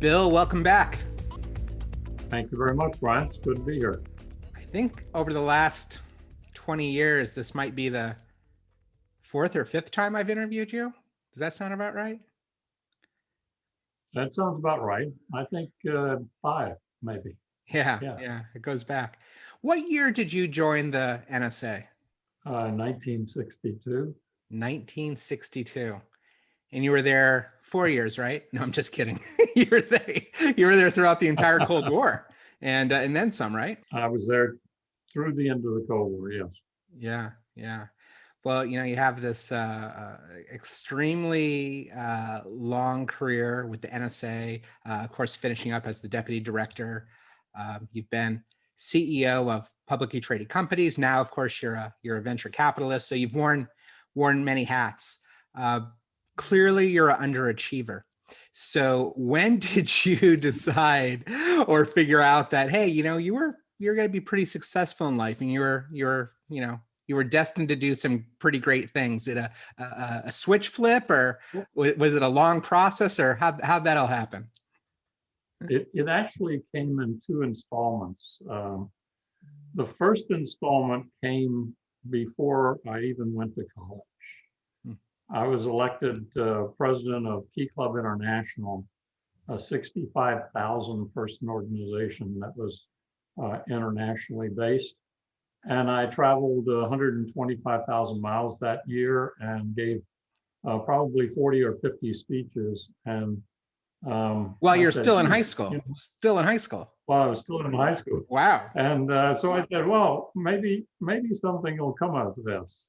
Bill, welcome back. Thank you very much, Brian. It's good to be here. I think over the last 20 years, this might be the fourth or fifth time I've interviewed you. Does that sound about right? That sounds about right. I think 5, maybe. Yeah, it goes back. What year did you join the NSA? 1962. 1962. And you were there 4 years, right? No, I'm just kidding. you were there throughout the entire Cold War and then some, right? I was there through the end of the Cold War, yes. Yeah. Well, you have this extremely long career with the NSA, of course, finishing up as the deputy director. You've been CEO of publicly traded companies. Now, of course, you're a venture capitalist. So you've worn many hats. Clearly, you're an underachiever. So when did you decide or figure out that, hey, you're going to be pretty successful in life, and you were destined to do some pretty great things? Did a switch flip, or was it a long process, or how'd that all happen? It actually came in 2 installments. The first installment came before I even went to college. I was elected president of Key Club International, a 65,000 person organization that was internationally based. And I traveled 125,000 miles that year and gave probably 40 or 50 speeches. And while you're still in high school, still in high school. While I was still in high school. Wow. And so I said, well, maybe something will come out of this.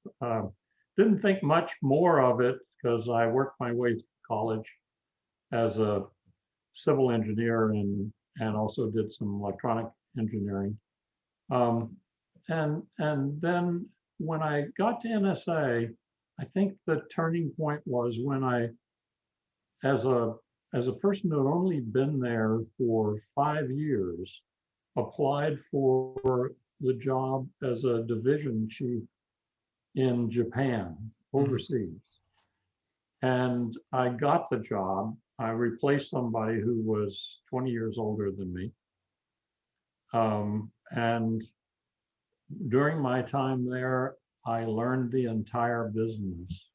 Didn't think much more of it because I worked my way through college as a civil engineer and also did some electronic engineering. And then when I got to NSA, I think the turning point was when I, as a person who had only been there for 5 years, applied for the job as a division chief in Japan, overseas. And I got the job. I replaced somebody who was 20 years older than me. And during my time there, I learned the entire business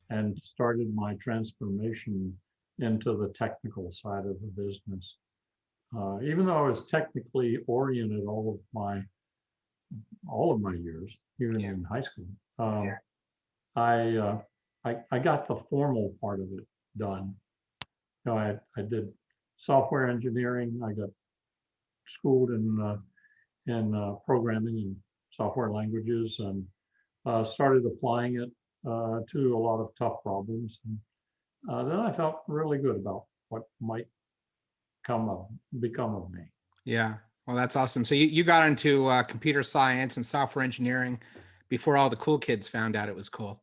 and started my transformation into the technical side of the business. Even though I was technically oriented all of my years, even in high school, I got the formal part of it done. I did software engineering. I got schooled in programming and software languages, and started applying it to a lot of tough problems. And then I felt really good about what might become of me. Yeah, well, that's awesome. So you got into computer science and software engineering before all the cool kids found out it was cool.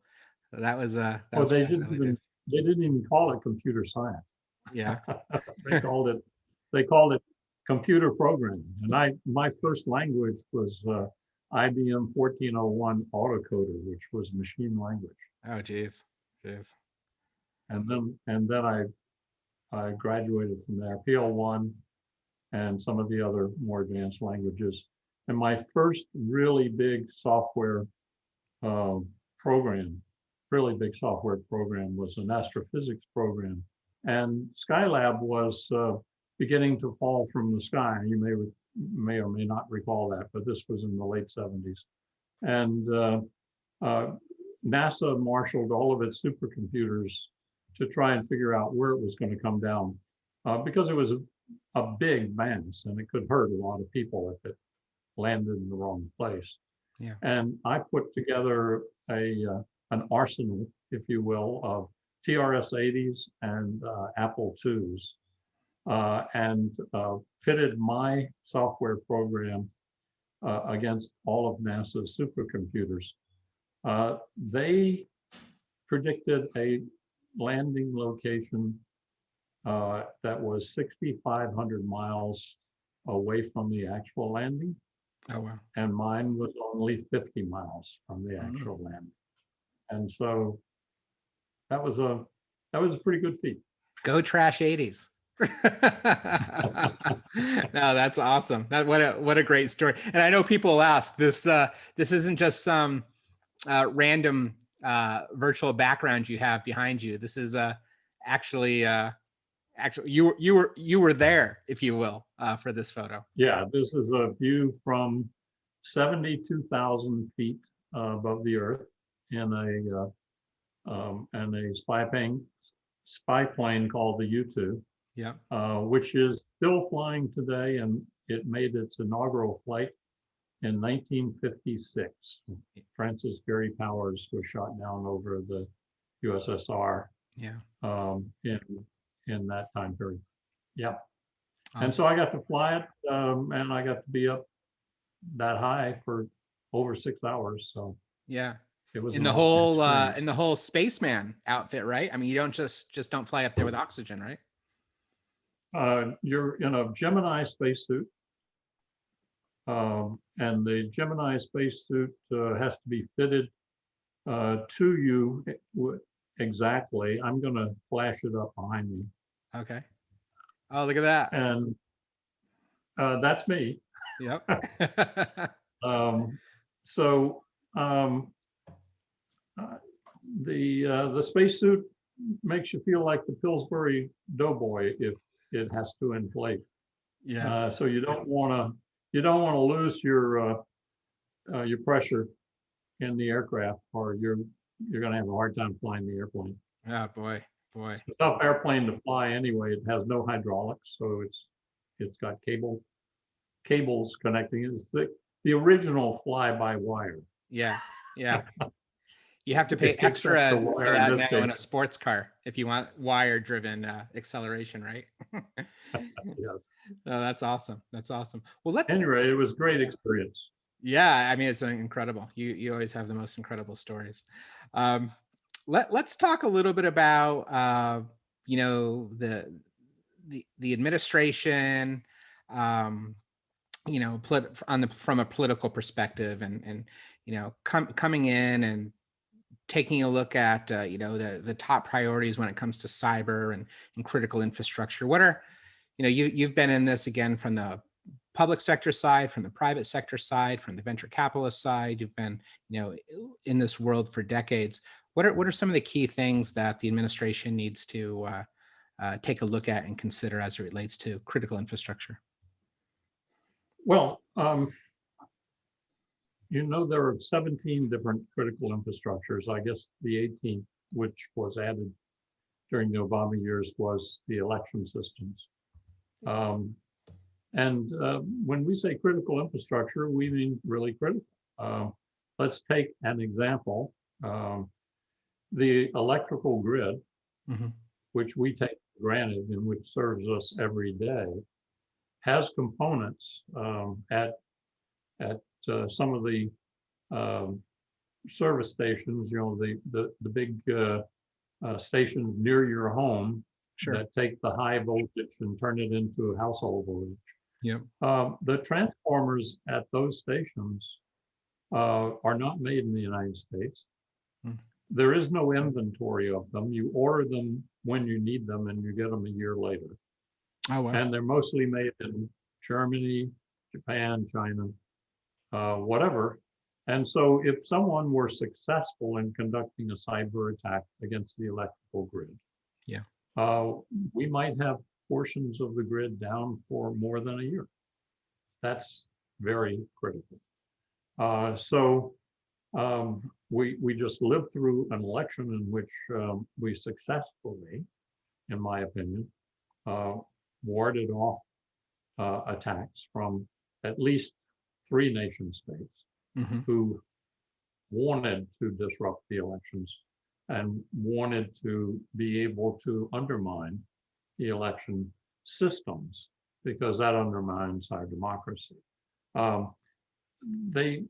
So that was they didn't even call it computer science. Yeah. they called it computer programming. And my first language was IBM 1401 autocoder, which was machine language. Oh, geez. And then I graduated from there, PL1 and some of the other more advanced languages. And my first really big software program was an astrophysics program. And Skylab was beginning to fall from the sky. You may or may not recall that, but this was in the late 70s. And NASA marshaled all of its supercomputers to try and figure out where it was going to come down, because it was a big mass and it could hurt a lot of people if it landed in the wrong place. Yeah. And I put together an arsenal, if you will, of TRS-80s and Apple IIs, and pitted my software program against all of NASA's supercomputers. They predicted a landing location that was 6,500 miles away from the actual landing. Oh, wow. And mine was only 50 miles from the actual landing. And so that was a pretty good feat. Go trash 80s. No, that's awesome. What a great story. And I know people ask this. This isn't just some random virtual background you have behind you. This is actually actually you were there, if you will, for this photo. Yeah, this is a view from 72,000 feet above the Earth in a spy plane called the U-2, Yeah. which is still flying today, and it made its inaugural flight in 1956. Francis Gary Powers was shot down over the USSR. Yeah. In that time period. Yeah. Awesome. And so I got to fly it, and I got to be up that high for over 6 hours. So yeah, it was in the whole spaceman outfit, right? I mean, you don't just don't fly up there with oxygen, right? You're in a Gemini spacesuit, and the Gemini spacesuit has to be fitted to you exactly. I'm going to flash it up behind me. Okay. Oh, look at that. And that's me. Yep. So the spacesuit makes you feel like the Pillsbury Doughboy if it has to inflate. Yeah. So you don't want to lose your pressure in the aircraft, or you're going to have a hard time flying the airplane. Oh boy. It's a tough airplane to fly anyway. It has no hydraulics, so it's got cables connecting it. It's the original fly-by-wire. Yeah. Yeah. You have to pay extra for that now in a sports car if you want wire-driven acceleration, right? Yes. Oh, that's awesome. That's awesome. Well, anyway, it was a great experience. Yeah, I mean, it's incredible. You always have the most incredible stories. Let's talk a little bit about you know, the administration, you know, from a political perspective, and you know, coming in and taking a look at you know, the top priorities when it comes to cyber and critical infrastructure. What are, you know, you've been in this again from the public sector side, from the private sector side, from the venture capitalist side. You've been, you know, in this world for decades. What are some of the key things that the administration needs to take a look at and consider as it relates to critical infrastructure? Well, you know, there are 17 different critical infrastructures. I guess the 18th, which was added during the Obama years, was the election systems. And when we say critical infrastructure, we mean really critical. Let's take an example. The electrical grid, which we take for granted and which serves us every day, has components at some of the service stations, you know, the big stations near your home. Sure. That take the high voltage and turn it into a household voltage. Yep. The transformers at those stations are not made in the United States. There is no inventory of them. You order them when you need them, and you get them a year later. Oh, wow. And they're mostly made in Germany, Japan, China, whatever. And so if someone were successful in conducting a cyber attack against the electrical grid, we might have portions of the grid down for more than a year. That's very critical. So we just lived through an election in which we successfully, in my opinion, warded off attacks from at least 3 nation states who wanted to disrupt the elections and wanted to be able to undermine the election systems, because that undermines our democracy. They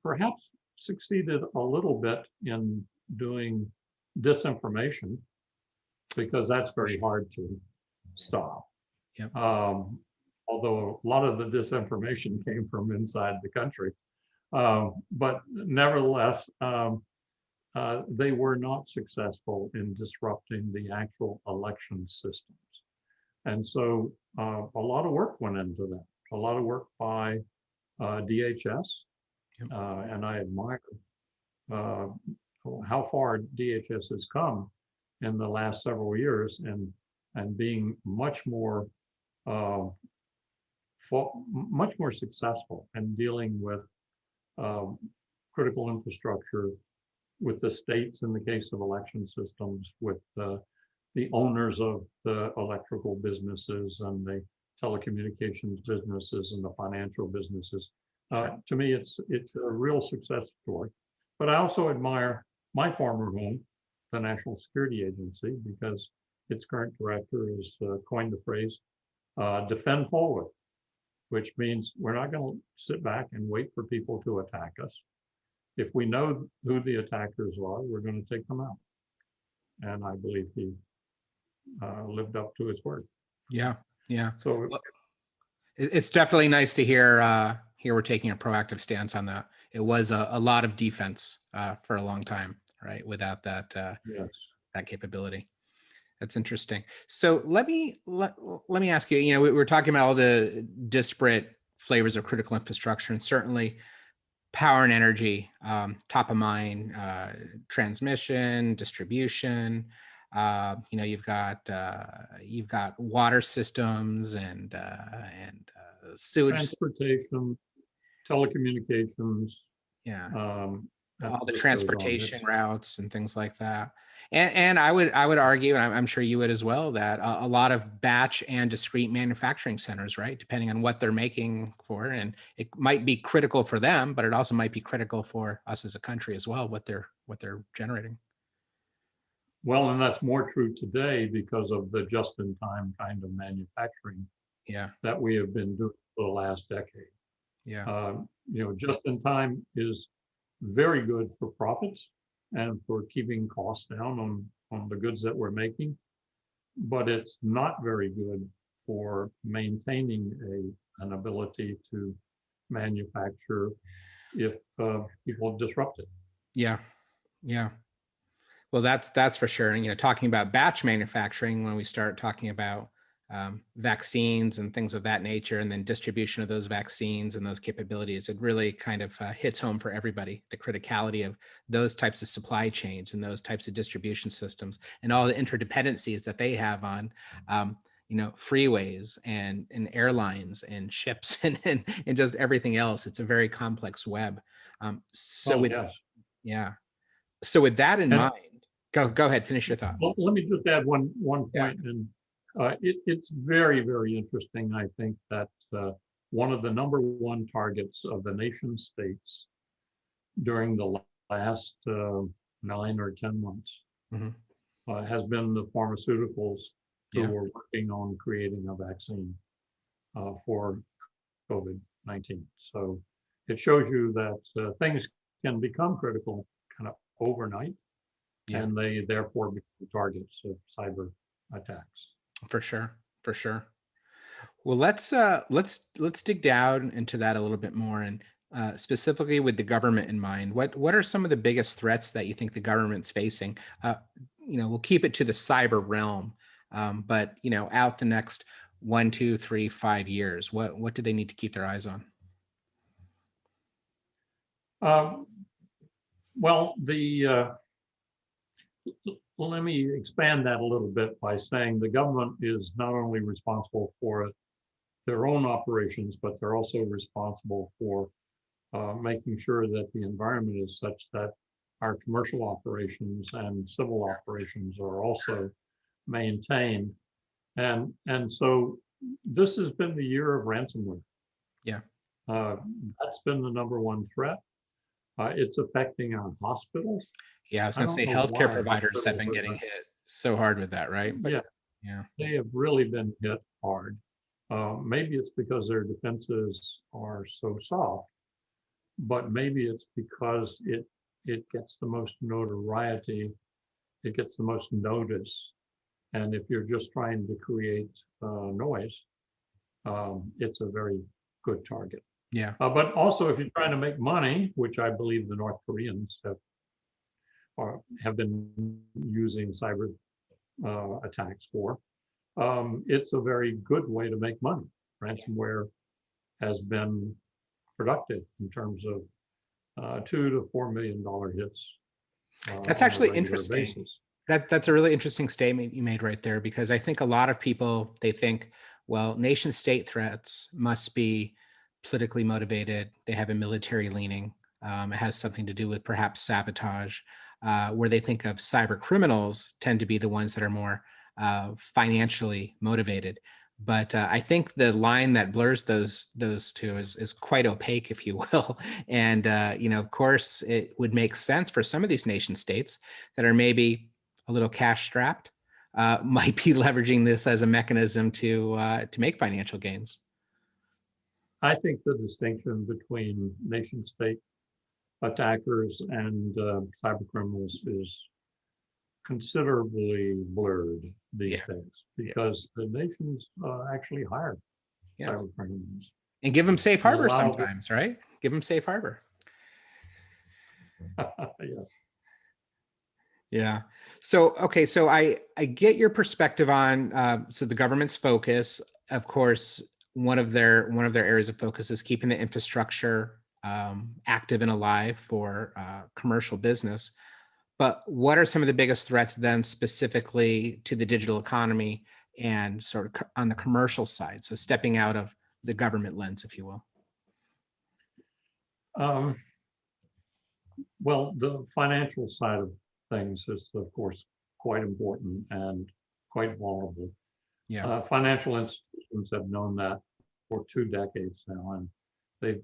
perhaps succeeded a little bit in doing disinformation, because that's very hard to stop. Yep. Although a lot of the disinformation came from inside the country. But nevertheless, they were not successful in disrupting the actual election systems. And so a lot of work went into that. A lot of work by DHS, Yep. and I admire uh, how far DHS has come in the last several years, and being much more uh, much more successful in dealing with um, critical infrastructure with the states in the case of election systems, with the owners of the electrical businesses and the telecommunications businesses and the financial businesses. Sure. To me, it's a real success story. But I also admire my former home, the National Security Agency, because its current director has coined the phrase defend forward, which means we're not going to sit back and wait for people to attack us. If we know who the attackers are, we're going to take them out. And I believe he lived up to his word. Yeah. Yeah. So Well, it's definitely nice to hear here we're taking a proactive stance on that. It was a lot of defense for a long time, right? Without that yes, that capability. That's interesting. So let me ask you. You know, we're talking about all the disparate flavors of critical infrastructure, and certainly power and energy, top of mind, transmission, distribution. You know, you've got water systems and sewage. transportation, telecommunications, Yeah, and all the the list goes on. transportation routes and things like that. And I would argue, and I'm sure you would as well, that a lot of batch and discrete manufacturing centers, right, depending on what they're making for, and it might be critical for them, but it also might be critical for us as a country as well, what they're generating. Well, and that's more true today because of the just-in-time kind of manufacturing Yeah, that we have been doing for the last decade. yeah, Just-in-time is very good for profits and for keeping costs down on the goods that we're making, but it's not very good for maintaining an ability to manufacture if people disrupt it. yeah, yeah. Well, that's for sure. And you know, talking about batch manufacturing, when we start talking about vaccines and things of that nature, and then distribution of those vaccines and those capabilities, it really kind of hits home for everybody. The criticality of those types of supply chains and those types of distribution systems, and all the interdependencies that they have on, you know, freeways and airlines and ships and just everything else. It's a very complex web. So Oh, with yes. yeah. So with that in And mind, go ahead, finish your thought. well, let me just add one Yeah. point, and it's very, very interesting. I think that one of the number one targets of the nation states during the last 9 or 10 months Mhm. has been the pharmaceuticals who Yeah. were working on creating a vaccine for COVID-19. So it shows you that things can become critical kind of overnight, Yeah, and they therefore become targets of cyber attacks. for sure. For sure. Well, let's dig down into that a little bit more, and specifically with the government in mind. What are some of the biggest threats that you think the government's facing? You know, we'll keep it to the cyber realm, but you know, out the next 1, 2, 3, 5 years, what do they need to keep their eyes on? Um, well, let me expand that a little bit by saying the government is not only responsible for their own operations, but they're also responsible for making sure that the environment is such that our commercial operations and civil operations are also maintained. And so this has been the year of ransomware. Yeah. Uh, that's been the number one threat. It's affecting our hospitals. Yeah, I was I going to don't say know healthcare why providers have hospitals been are getting not. hit so hard with that, right? But Yeah, yeah, they have really been hit hard. Maybe it's because their defenses are so soft, but maybe it's because it gets the most notoriety, it gets the most notice, and if you're just trying to create noise, it's a very good target. yeah, But also, if you're trying to make money, which I believe the North Koreans have been using cyber attacks for, it's a very good way to make money. Ransomware has been productive in terms of $2 to $4 million hits That's on a actually regular interesting. basis. That's a really interesting statement you made right there, because I think a lot of people, they think, well, nation state threats must be politically motivated. They have a military leaning. It has something to do with perhaps sabotage, where they think of cyber criminals tend to be the ones that are more financially motivated. But I think the line that blurs those two is quite opaque, if you will. And of course, it would make sense for some of these nation states that are maybe a little cash strapped, might be leveraging this as a mechanism to make financial gains. I think the distinction between nation state attackers and cyber criminals is considerably blurred these days, because the nations actually hire cyber criminals. And give them safe And harbor allow sometimes, right? Give them safe harbor. Yes. Yeah. So, okay. So I get your perspective on, so the government's focus, of course, one of their areas of focus is keeping the infrastructure active and alive for commercial business. But what are some of the biggest threats then specifically to the digital economy and sort of on the commercial side? So stepping out of the government lens, if you will. Well, the financial side of things is, of course, quite important and quite vulnerable. Yeah. Financial institutions have known that for 2 decades now, and they've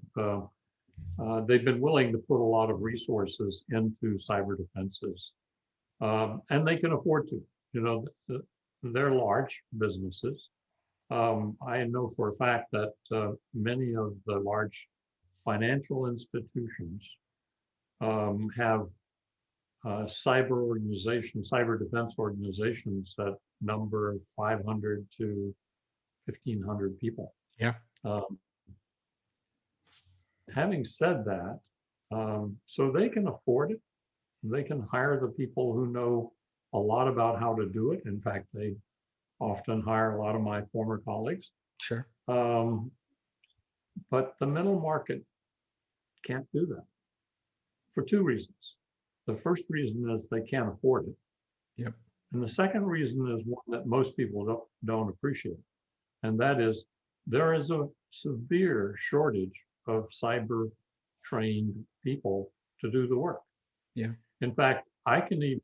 been willing to put a lot of resources into cyber defenses, and they can afford to. They're large businesses. I know for a fact that many of the large financial institutions have cyber defense organizations that number 500 to 1,500 people. Yeah. Having said that, so they can afford it. They can hire the people who know a lot about how to do it. In fact, they often hire a lot of my former colleagues. Sure. But the middle market can't do that for 2 reasons. The first reason is they can't afford it. Yep. And the second reason is one that most people don't appreciate. And that is, there is a severe shortage of cyber trained people to do the work. Yeah. In fact, I can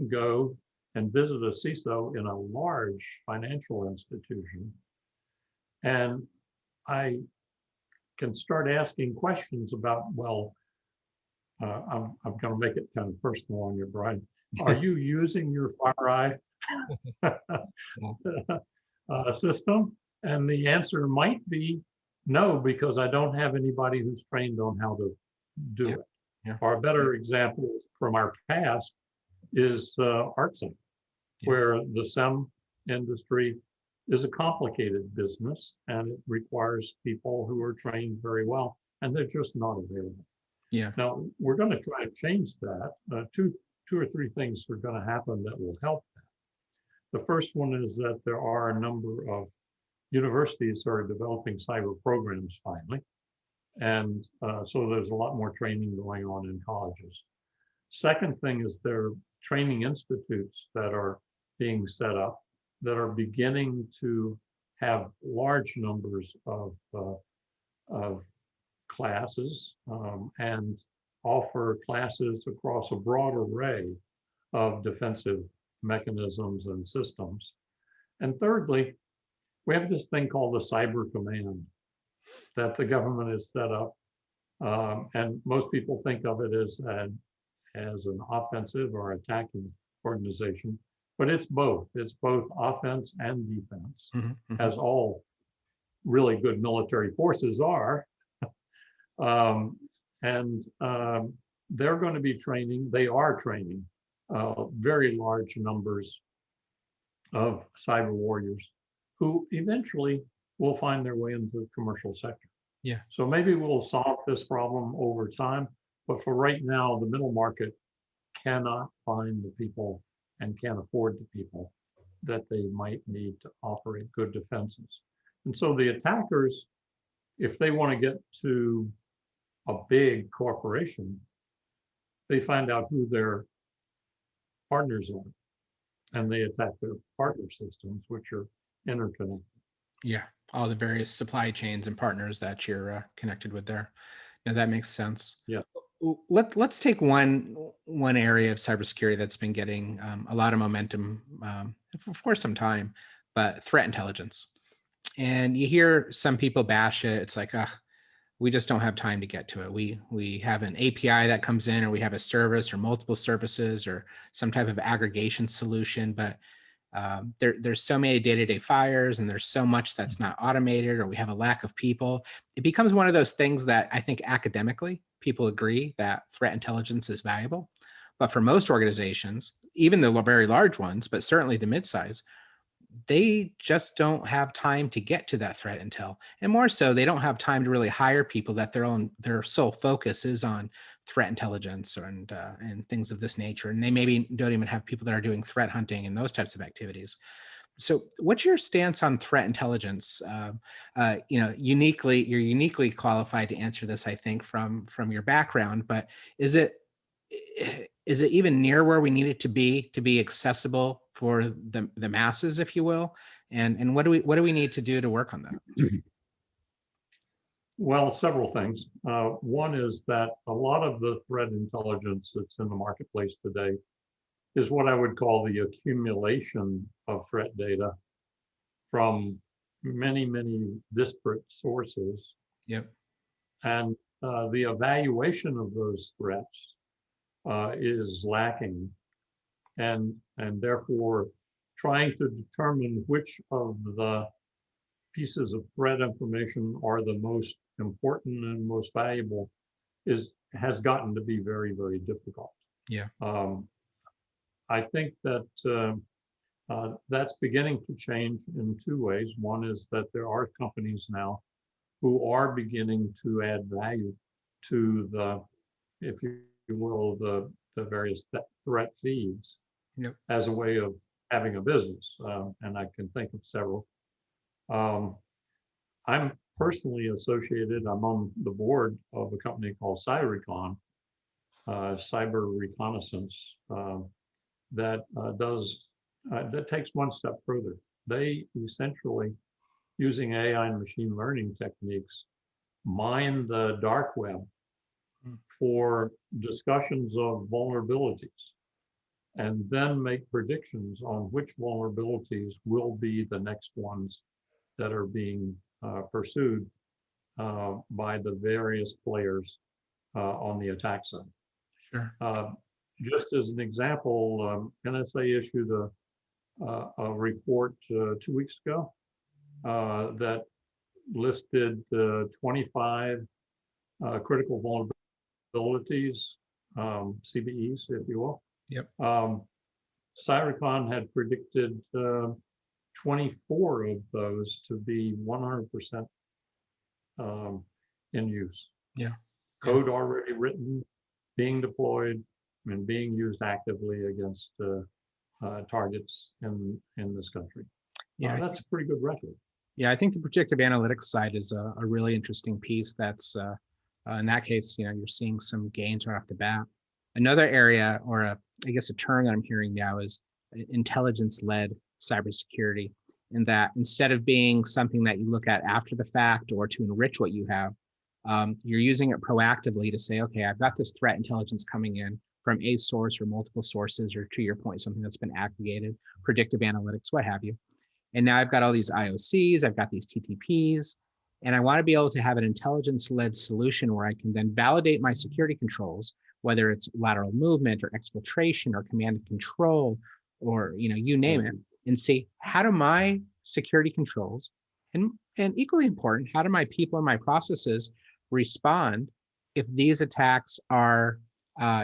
go and visit a CISO in a large financial institution, and I can start asking questions about, well, I'm going to make it kind of personal on you, Brian. Are you using your FireEye system? And the answer might be no, because I don't have anybody who's trained on how to do it. Yeah. Or a better example from our past is ArtSync, where the SEM industry is a complicated business and it requires people who are trained very well, and they're just not available. Yeah. Now, we're going to try to change that. Two or three things are going to happen that will help that. The first one is that there are a number of universities that are developing cyber programs finally. And so there's a lot more training going on in colleges. Second thing is there are training institutes that are being set up that are beginning to have large numbers of classes and offer classes across a broad array of defensive mechanisms and systems. And thirdly, we have this thing called the Cyber Command that the government has set up. And most people think of it as an offensive or attacking organization, but it's both. It's both offense and defense, as all really good military forces are. They're going to be training, they are training very large numbers of cyber warriors who eventually will find their way into the commercial sector. Yeah. So maybe we'll solve this problem over time, but for right now, the middle market cannot find the people and can't afford the people that they might need to operate good defenses. And so the attackers, if they want to get to a big corporation, they find out who their partners are, and they attack their partner systems, which are interconnected. Yeah, all the various supply chains and partners that you're connected with there. Now that makes sense. Yeah. Let's take one area of cybersecurity that's been getting a lot of momentum for some time, but threat intelligence. And you hear some people bash it. It's like, we just don't have time to get to it. We have an API that comes in, or we have a service or multiple services or some type of aggregation solution, but there's so many day-to-day fires, and there's so much that's not automated, or we have a lack of people. It becomes one of those things that I think academically people agree that threat intelligence is valuable. But for most organizations, even the very large ones, but certainly the midsize, they just don't have time to get to that threat intel. And more so, they don't have time to really hire people that their sole focus is on threat intelligence and things of this nature. And they maybe don't even have people that are doing threat hunting and those types of activities. So what's your stance on threat intelligence? You're uniquely qualified to answer this, I think, from your background, but is it even near where we need it to be accessible for the masses, if you will? And what do we need to do to work on that? Well, several things. One is that a lot of the threat intelligence that's in the marketplace today is what I would call the accumulation of threat data from many, many disparate sources. Yep. And the evaluation of those threats is lacking. And therefore, trying to determine which of the pieces of threat information are the most important and most valuable has gotten to be very, very difficult. Yeah. I think that that's beginning to change in two ways. One is that there are companies now who are beginning to add value to the, if you will, the various threat feeds. Yep. As a way of having a business. And I can think of several. I'm personally associated, I'm on the board of a company called Cylink, cyber reconnaissance, that takes one step further. They essentially, using AI and machine learning techniques, mine the dark web for discussions of vulnerabilities, and then make predictions on which vulnerabilities will be the next ones that are being pursued by the various players on the attack side. Sure. Just as an example, NSA issued a report 2 weeks ago that listed 25 critical vulnerabilities, CVEs, if you will. Yep. Cylink had predicted 24 of those to be 100% in use. Yeah. Code already written, being deployed, and being used actively against targets in this country. Yeah, that's a pretty good record. Yeah, I think the predictive analytics side is a really interesting piece. That's in that case, you're seeing some gains right off the bat. Another area, or I guess a term that I'm hearing now, is intelligence-led cybersecurity, in that instead of being something that you look at after the fact or to enrich what you have, you're using it proactively to say, okay, I've got this threat intelligence coming in from a source or multiple sources, or to your point, something that's been aggregated, predictive analytics, what have you. And now I've got all these IOCs, I've got these TTPs, and I want to be able to have an intelligence-led solution where I can then validate my security controls, whether it's lateral movement or exfiltration or command and control, or you name it, and see, how do my security controls, and equally important, how do my people and my processes respond if these attacks are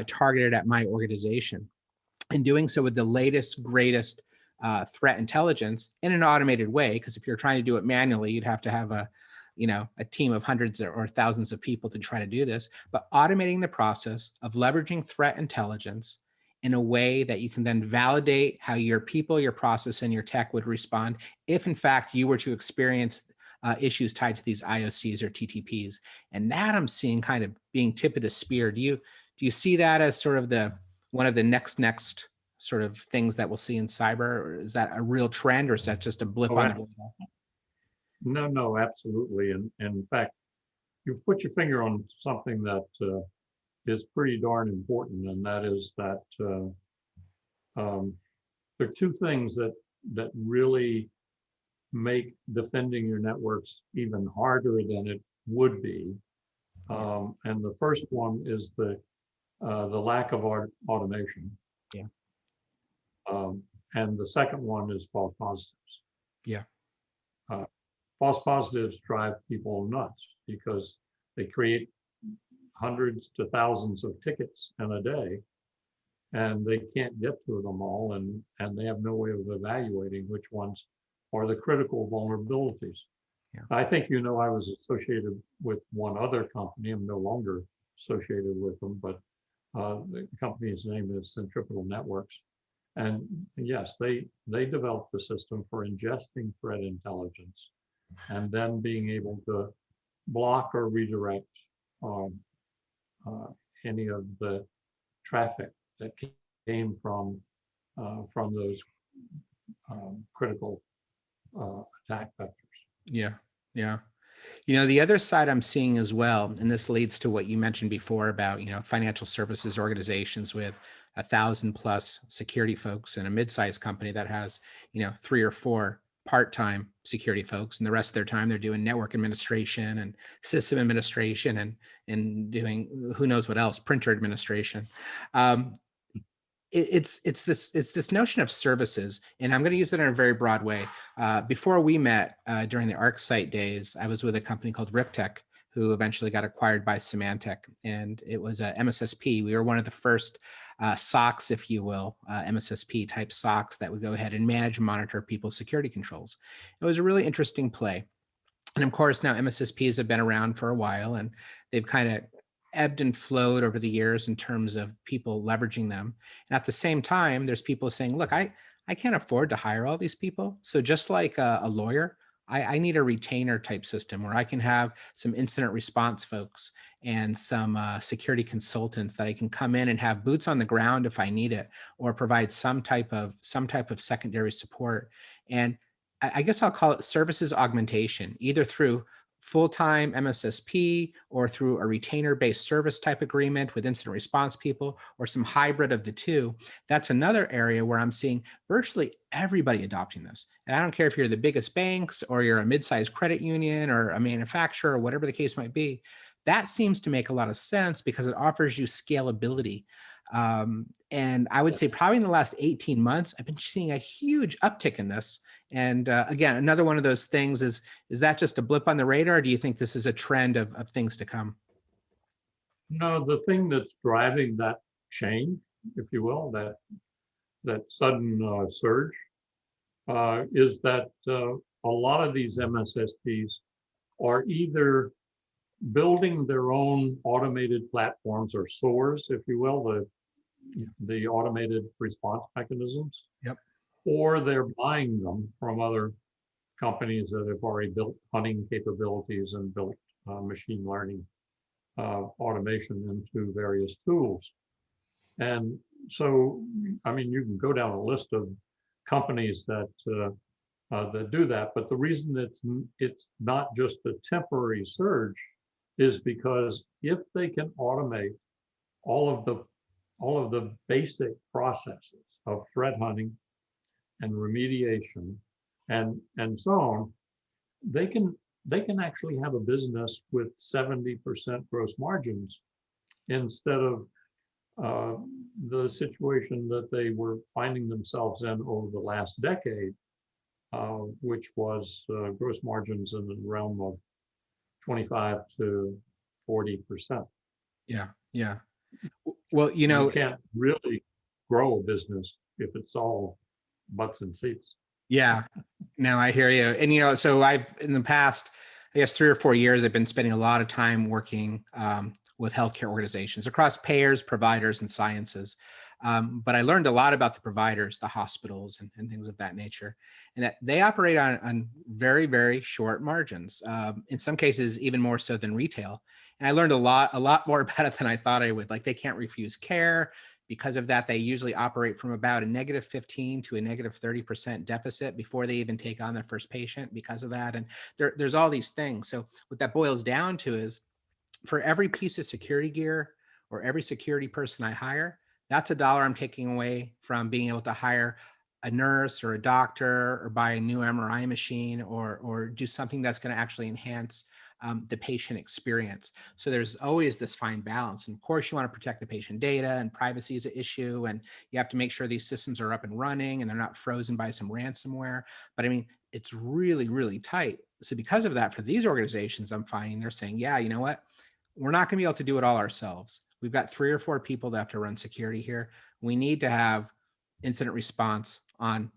targeted at my organization, and doing so with the latest, greatest threat intelligence in an automated way. Because if you're trying to do it manually, you'd have to have a team of hundreds or thousands of people to try to do this. But automating the process of leveraging threat intelligence in a way that you can then validate how your people, your process, and your tech would respond if in fact you were to experience issues tied to these IOCs or TTPs. And that I'm seeing kind of being tip of the spear. Do you see that as sort of one of the next sort of things that we'll see in cyber? Or is that a real trend, or is that just a blip Oh, on the radar? no, absolutely. And in fact, you've put your finger on something that is pretty darn important, and that is that there are two things that really make defending your networks even harder than it would be. And the first one is the lack of automation. Yeah. And the second one is false positives. Yeah. False positives drive people nuts because they create hundreds to thousands of tickets in a day, and they can't get to them all, and they have no way of evaluating which ones are the critical vulnerabilities. Yeah. I think I was associated with one other company. I'm no longer associated with them, but the company's name is Centripetal Networks. And yes, they developed a system for ingesting threat intelligence and then being able to block or redirect any of the traffic that came from those critical attack vectors. Yeah. Yeah. The other side I'm seeing as well, and this leads to what you mentioned before about, financial services organizations with 1,000+ security folks, and a mid-sized company that has, 3 or 4 part-time security folks, and the rest of their time they're doing network administration and system administration and doing who knows what else, printer administration. It's this notion of services, and I'm going to use it in a very broad way. Before we met during the ArcSight days, I was with a company called Riptech, who eventually got acquired by Symantec, and it was a MSSP. We were one of the first SOCs, if you will, MSSP type SOCs that would go ahead and manage and monitor people's security controls. It was a really interesting play. And of course, now MSSPs have been around for a while, and they've kind of ebbed and flowed over the years in terms of people leveraging them. And at the same time, there's people saying, look, I can't afford to hire all these people. So just like a lawyer, I need a retainer type system where I can have some incident response folks and some security consultants that I can come in and have boots on the ground if I need it, or provide some type of secondary support. And I guess I'll call it services augmentation, either through full-time MSSP or through a retainer-based service type agreement with incident response people, or some hybrid of the two. That's another area where I'm seeing virtually everybody adopting this. And I don't care if you're the biggest banks or you're a mid-sized credit union or a manufacturer or whatever the case might be. That seems to make a lot of sense because it offers you scalability. And I would say probably in the last 18 months, I've been seeing a huge uptick in this. And again, another one of those things is that just a blip on the radar? Or do you think this is a trend of things to come? No, the thing that's driving that change, if you will, that sudden surge, is that a lot of these MSSPs are either building their own automated platforms, or SOARs, if you will, the automated response mechanisms. Yep. Or they're buying them from other companies that have already built hunting capabilities and built machine learning automation into various tools. And so, I mean, you can go down a list of companies that do that, but the reason it's not just a temporary surge is because if they can automate all of the basic processes of threat hunting and remediation and so on, they can actually have a business with 70% gross margins instead of the situation that they were finding themselves in over the last decade, which was gross margins in the realm of 25 to 40%. Yeah, yeah. Well, you can't really grow a business if it's all butts and seats. Yeah, no, I hear you. And, so I've, in the past, I guess 3 or 4 years, I've been spending a lot of time working with healthcare organizations across payers, providers, and sciences. But I learned a lot about the providers, the hospitals, and things of that nature, and that they operate on very, very short margins. In some cases, even more so than retail. And I learned a lot more about it than I thought I would. Like, they can't refuse care. Because of that, they usually operate from about a -15 to a -30% deficit before they even take on their first patient because of that. And there's all these things. So what that boils down to is, for every piece of security gear or every security person I hire, that's a dollar I'm taking away from being able to hire a nurse or a doctor or buy a new MRI machine or do something that's going to actually enhance the patient experience. So there's always this fine balance. And of course, you want to protect the patient data, and privacy is an issue. And you have to make sure these systems are up and running and they're not frozen by some ransomware. But I mean, it's really, really tight. So because of that, for these organizations, I'm finding they're saying, yeah, you know what? We're not going to be able to do it all ourselves. We've got 3 or 4 people that have to run security here. We need to have incident response on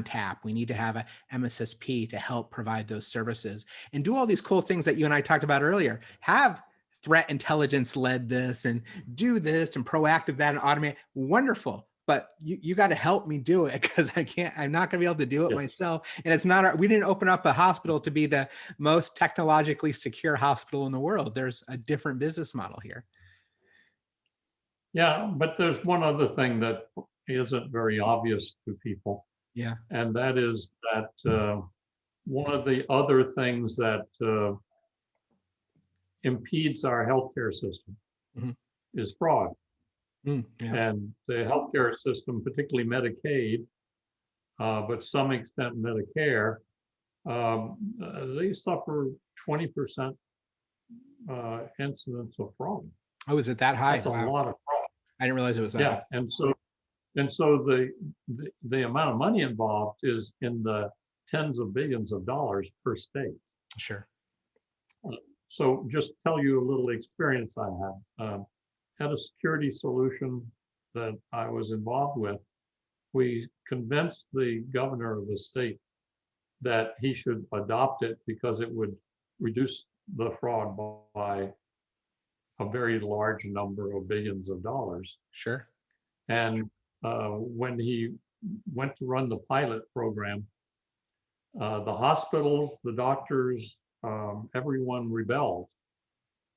tap. We need to have a MSSP to help provide those services and do all these cool things that you and I talked about earlier. Have threat intelligence led this and do this and proactive that and automate. Wonderful. But you got to help me do it, because I'm not going to be able to do it myself. And it's not, we didn't open up a hospital to be the most technologically secure hospital in the world. There's a different business model here. Yeah, but there's one other thing that isn't very obvious to people. Yeah. And that is that one of the other things that impedes our healthcare system is fraud. Yeah. And the healthcare system, particularly Medicaid, but some extent Medicare, they suffer 20% incidence of fraud. Oh, is it that high? That's a lot of fraud. I didn't realize it was that high. And so the amount of money involved is in the tens of billions of dollars per state. Sure. So just tell you a little experience I had a security solution that I was involved with. We convinced the governor of the state that he should adopt it because it would reduce the fraud by a very large number of billions of dollars. Sure. And when he went to run the pilot program, the hospitals, the doctors, everyone rebelled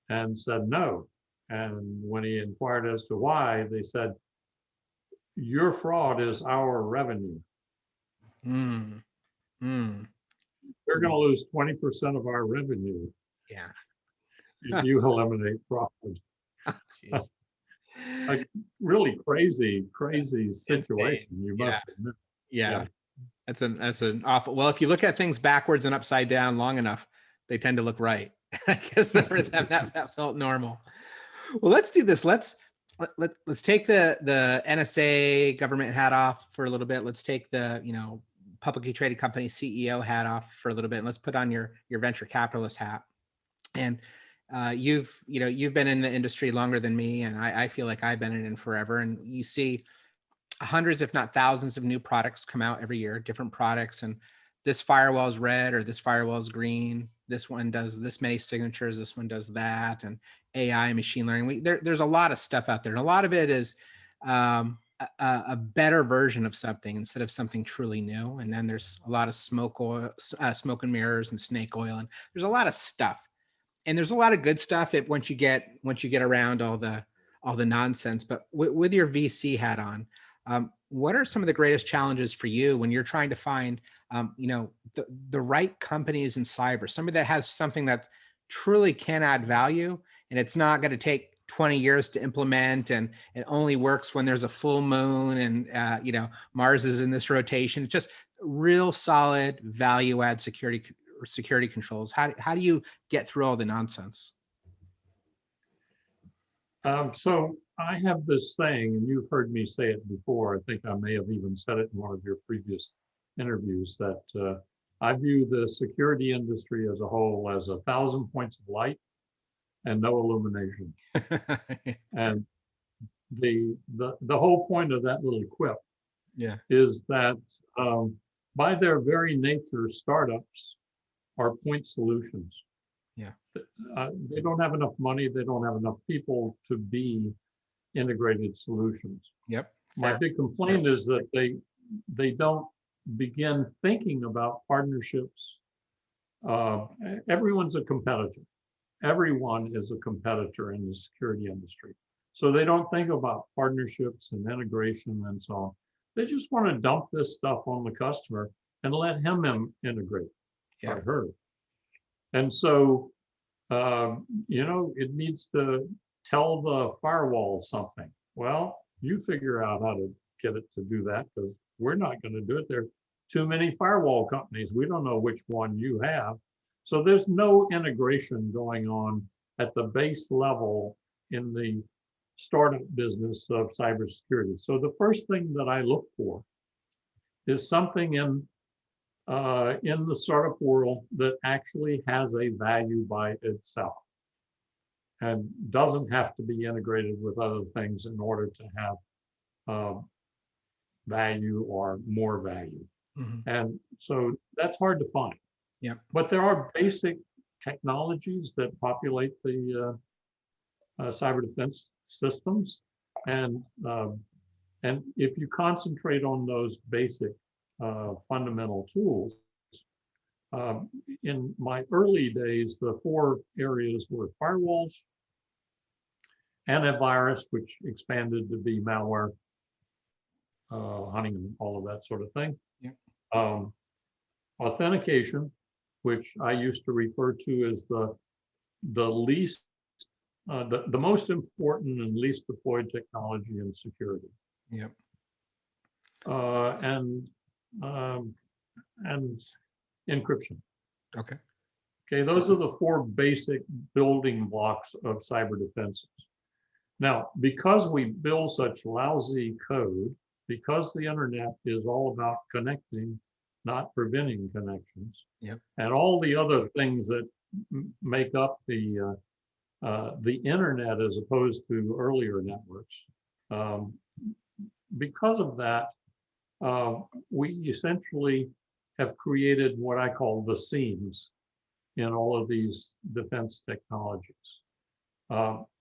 and said no. And when he inquired as to why, they said, your fraud is our revenue. We're going to lose 20% of our revenue. Yeah. If you eliminate fraud. Like, really crazy situation. You must admit. Yeah. That's an awful. Well, if you look at things backwards and upside down long enough, they tend to look right. I guess for them that felt normal. Well, let's do this. Let's take the NSA government hat off for a little bit. Let's take the publicly traded company CEO hat off for a little bit, and let's put on your venture capitalist hat. And you've been in the industry longer than me, and I feel like I've been in it forever. And you see hundreds, if not thousands, of new products come out every year, different products. And this firewall is red, or this firewall is green. This one does this many signatures. This one does that. And AI, machine learning. There's a lot of stuff out there, and a lot of it is a better version of something instead of something truly new. And then there's a lot of smoke and mirrors and snake oil, and there's a lot of stuff. And there's a lot of good stuff that once you get around all the nonsense. But with your VC hat on, what are some of the greatest challenges for you when you're trying to find, the right companies in cyber, somebody that has something that truly can add value, and it's not going to take 20 years to implement, and it only works when there's a full moon and, Mars is in this rotation. It's just real solid value add security controls. How do you get through all the nonsense? So I have this saying, and you've heard me say it before. I think I may have even said it in one of your previous interviews, that I view the security industry as a whole as 1,000 points of light and no illumination. And the whole point of that little quip is that by their very nature, startups are point solutions. They don't have enough money. They don't have enough people to be integrated solutions. Yep. My Fair. big complaint is that they don't begin thinking about partnerships. Everyone's a competitor. Everyone is a competitor in the security industry. So they don't think about partnerships and integration and so on. They just want to dump this stuff on the customer and let him integrate Yeah. or her. And so, it needs to tell the firewall something. Well, you figure out how to get it to do that, because we're not going to do it. There are too many firewall companies. We don't know which one you have. So there's no integration going on at the base level in the startup business of cybersecurity. So the first thing that I look for is something in the startup world that actually has a value by itself and doesn't have to be integrated with other things in order to have value or more value. Mhm. And so that's hard to find. Yep. But there are basic technologies that populate the cyber defense systems, and if you concentrate on those basic fundamental tools. In my early days, the four areas were firewalls, antivirus, which expanded to be malware, hunting, and all of that sort of thing. Yep. Authentication, which I used to refer to as the least, the most important and least deployed technology in security. Yep. And encryption. Okay. Okay, those are the four basic building blocks of cyber defenses. Now, because we build such lousy code, because the internet is all about connecting, not preventing connections, Yep. and all the other things that make up the internet as opposed to earlier networks, because of that, we essentially have created what I call the seams in all of these defense technologies.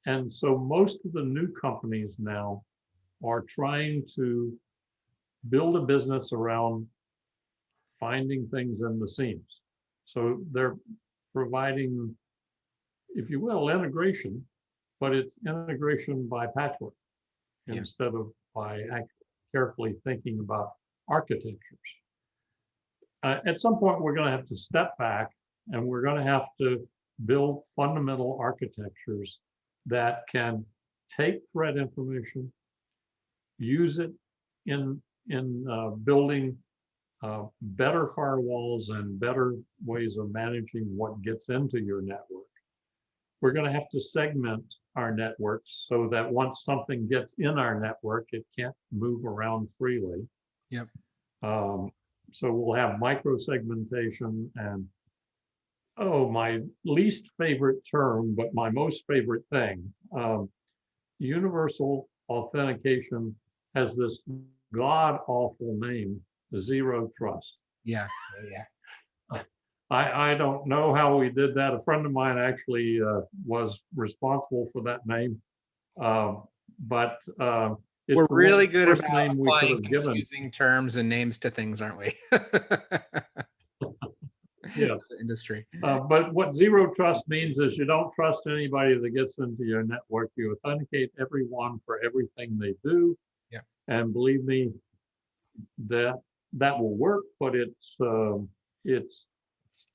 And so most of the new companies now are trying to build a business around finding things in the seams. So they're providing, if you will, integration, but it's integration by patchwork instead of by actually carefully thinking about architectures. At some point, we're going to have to step back and we're going to have to build fundamental architectures that can take threat information, use it in building better firewalls and better ways of managing what gets into your network. We're going to have to segment our networks so that once something gets in our network, it can't move around freely. Yep. So we'll have micro-segmentation and, my least favorite term, but my most favorite thing, universal authentication has this god-awful name, zero trust. Yeah. Yeah. I don't know how we did that. A friend of mine actually was responsible for that name, but it's We're really good worst about name we could applying have given. confusing terms and names to things, aren't we? Yes. The industry. But what zero trust means is you don't trust anybody that gets into your network. You authenticate everyone for everything they do. Yeah. And believe me, that will work, but it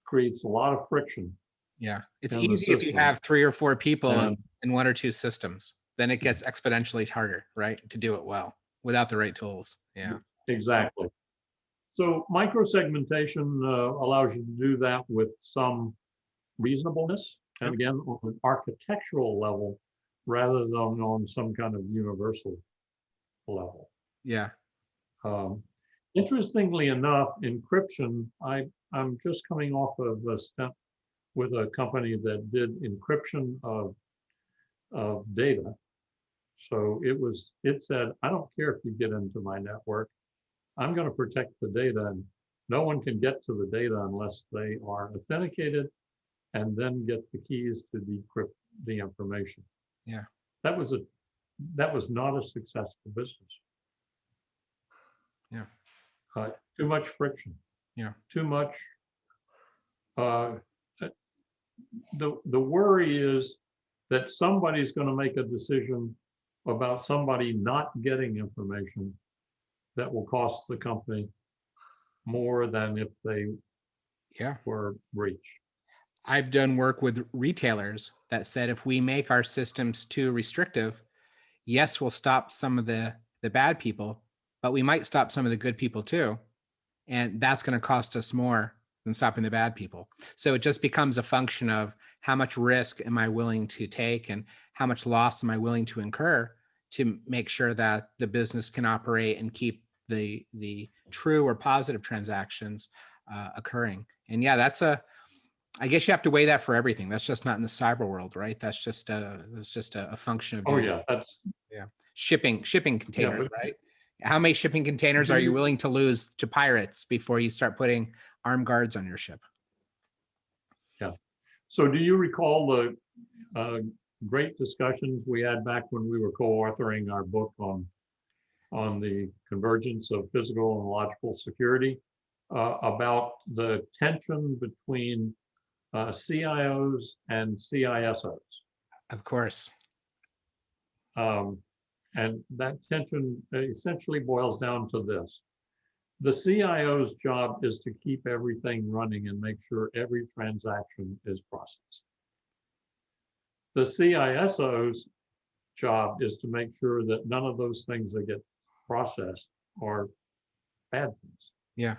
creates a lot of friction. Yeah. It's in the easy if you system. have 3 or 4 people And- in 1 or 2 systems. Then it gets exponentially harder, right, to do it well without the right tools. Yeah. Exactly. So microsegmentation allows you to do that with some reasonableness, and again, on an architectural level, rather than on some kind of universal level. Yeah. Interestingly enough, encryption, I'm just coming off of a stint with a company that did encryption of data. So it said, I don't care if you get into my network, I'm going to protect the data, and no one can get to the data unless they are authenticated and then get the keys to decrypt the information. Yeah. That was a that was not a successful business. Yeah. Too much friction. Yeah. Too much. The worry is that somebody's going to make a decision about somebody not getting information that will cost the company more than if they were breached. I've done work with retailers that said if we make our systems too restrictive, yes, we'll stop some of the bad people, but we might stop some of the good people too. And that's going to cost us more than stopping the bad people. So it just becomes a function of how much risk am I willing to take and how much loss am I willing to incur to make sure that the business can operate and keep the true or positive transactions occurring. And yeah, I guess you have to weigh that for everything. That's just not in the cyber world, right? That's just a function of doing, shipping containers, right? How many shipping containers are you willing to lose to pirates before you start putting armed guards on your ship? Yeah. So do you recall the great discussions we had back when we were co-authoring our book on the convergence of physical and logical security, about the tension between CIOs and CISOs? Of course. And that tension essentially boils down to this. The CIO's job is to keep everything running and make sure every transaction is processed. The CISO's job is to make sure that none of those things that get processed are bad things. Yeah.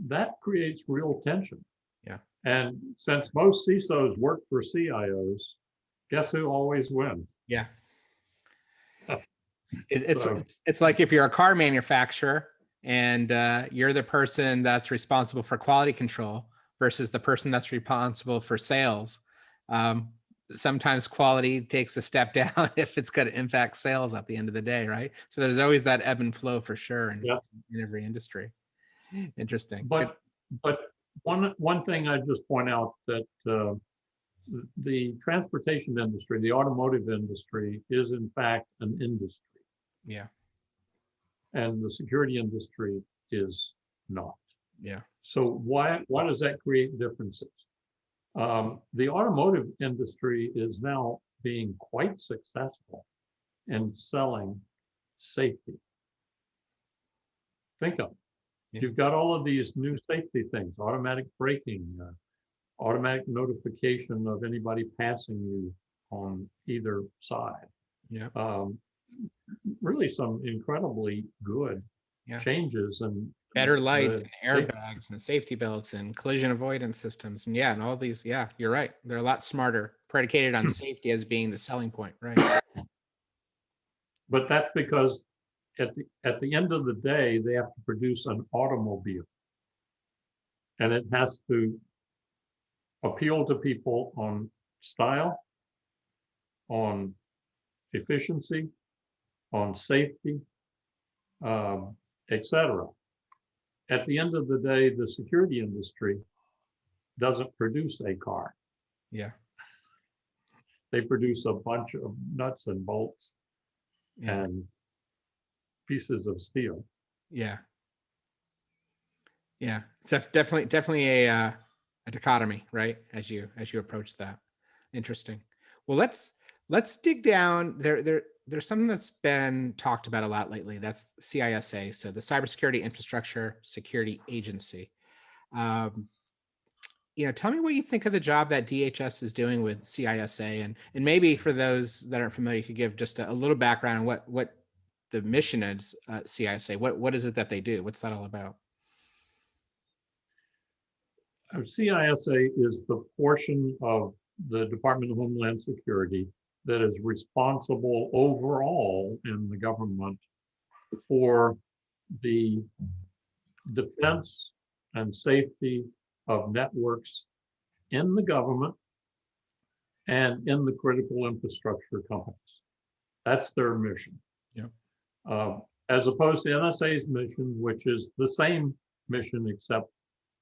That creates real tension. Yeah. And since most CISOs work for CIOs, guess who always wins? Yeah. It's like if you're a car manufacturer and you're the person that's responsible for quality control versus the person that's responsible for sales. Sometimes quality takes a step down if it's going to impact sales at the end of the day, right? So there's always that ebb and flow for sure in every industry. Interesting. But one thing I just point out that the transportation industry, the automotive industry, is in fact an industry. Yeah. And the security industry is not. Yeah. So why does that create differences? The automotive industry is now being quite successful in selling safety. Think of it. Yeah. You've got all of these new safety things: automatic braking, automatic notification of anybody passing you on either side. Yeah. Really some incredibly good changes and better lights and airbags and safety belts and collision avoidance systems. And and all these, you're right. They're a lot smarter, predicated on safety as being the selling point, right? But that's because at the end of the day, they have to produce an automobile. And it has to appeal to people on style, on efficiency, on safety, etc. At the end of the day, the security industry doesn't produce a car. Yeah. They produce a bunch of nuts and bolts and pieces of steel. Yeah. Yeah. It's definitely a dichotomy, right? As you approach that. Interesting. Well, let's dig down. There's something that's been talked about a lot lately. That's CISA, so the Cybersecurity Infrastructure Security Agency. Tell me what you think of the job that DHS is doing with CISA, and maybe for those that aren't familiar, you could give just a little background on what the mission is. CISA, what is it that they do? What's that all about? CISA is the portion of the Department of Homeland Security that is responsible overall in the government for the defense and safety of networks in the government and in the critical infrastructure companies. That's their mission. Yeah. As opposed to NSA's mission, which is the same mission except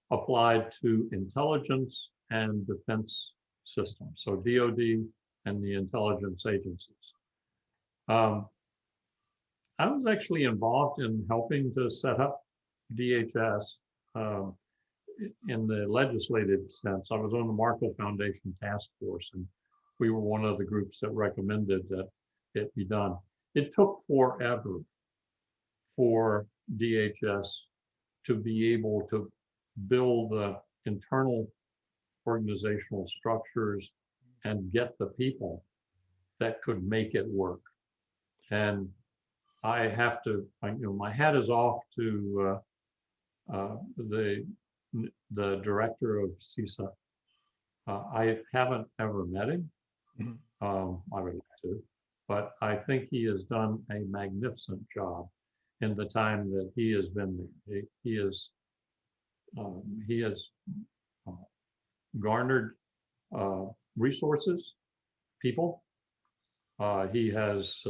applied to intelligence and defense systems, so DoD and the intelligence agencies. I was actually involved in helping to set up DHS um, in the legislative sense. I was on the Markle Foundation task force, and we were one of the groups that recommended that it be done. It took forever for DHS to be able to build the internal organizational structures and get the people that could make it work. And I have to, my hat is off to the director of CISA. I haven't ever met him. Mhm. I would like to, but I think he has done a magnificent job in the time that he has been there. He has garnered resources, people. He has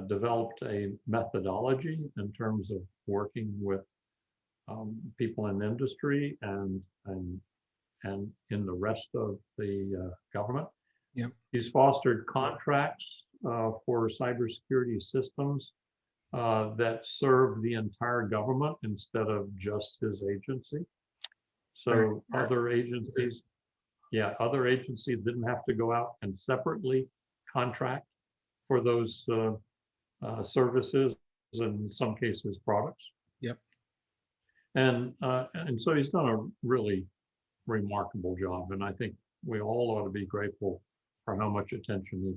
developed a methodology in terms of working with people in industry and in the rest of the government. Yep. He's fostered contracts for cybersecurity systems that serve the entire government instead of just his agency. So other agencies didn't have to go out and separately contract for those services, in some cases products. Yep. And so he's done a really remarkable job, and I think we all ought to be grateful for how much attention he